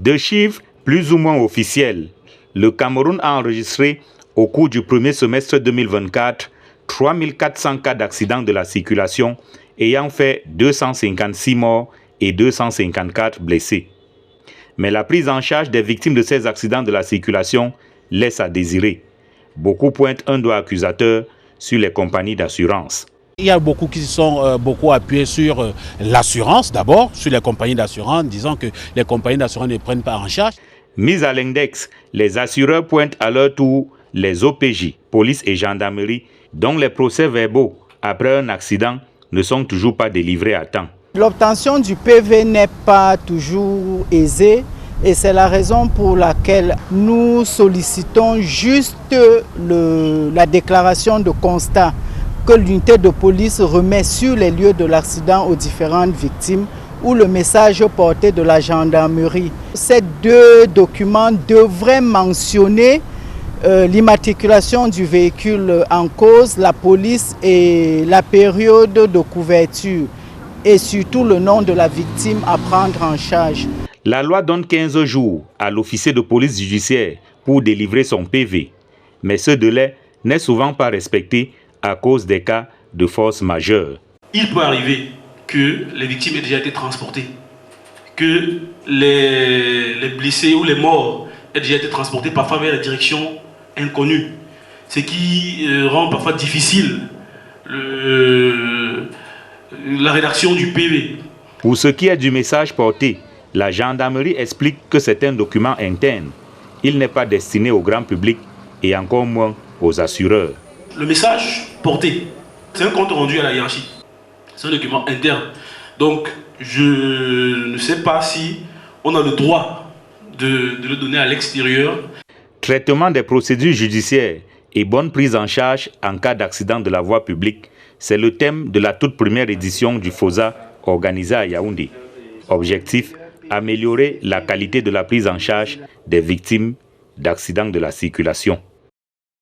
De chiffres plus ou moins officiels, le Cameroun a enregistré au cours du premier semestre 2024 3400 cas d'accidents de la circulation ayant fait 256 morts et 254 blessés. Mais la prise en charge des victimes de ces accidents de la circulation laisse à désirer. Beaucoup pointent un doigt accusateur sur les compagnies d'assurance. Il y a beaucoup qui sont beaucoup appuyés sur l'assurance d'abord, sur les compagnies d'assurance, disant que les compagnies d'assurance ne prennent pas en charge. Mis à l'index, les assureurs pointent à leur tour les OPJ, police et gendarmerie, dont les procès-verbaux après un accident ne sont toujours pas délivrés à temps. L'obtention du PV n'est pas toujours aisée et c'est la raison pour laquelle nous sollicitons juste la déclaration de constat que l'unité de police remet sur les lieux de l'accident aux différentes victimes ou le message porté de la gendarmerie. Ces deux documents devraient mentionner l'immatriculation du véhicule en cause, la police et la période de couverture et surtout le nom de la victime à prendre en charge. La loi donne 15 jours à l'officier de police judiciaire pour délivrer son PV, mais ce délai n'est souvent pas respecté à cause des cas de force majeure. Il peut arriver que les victimes aient déjà été transportées, que les blessés ou les morts aient déjà été transportés parfois vers la direction inconnue, ce qui rend parfois difficile la rédaction du PV. Pour ce qui est du message porté, la gendarmerie explique que c'est un document interne. Il n'est pas destiné au grand public et encore moins aux assureurs. Le message porté, c'est un compte rendu à la hiérarchie. C'est un document interne. Donc, je ne sais pas si on a le droit de le donner à l'extérieur. Traitement des procédures judiciaires et bonne prise en charge en cas d'accident de la voie publique, c'est le thème de la toute première édition du FOSA organisée à Yaoundé. Objectif, améliorer la qualité de la prise en charge des victimes d'accidents de la circulation.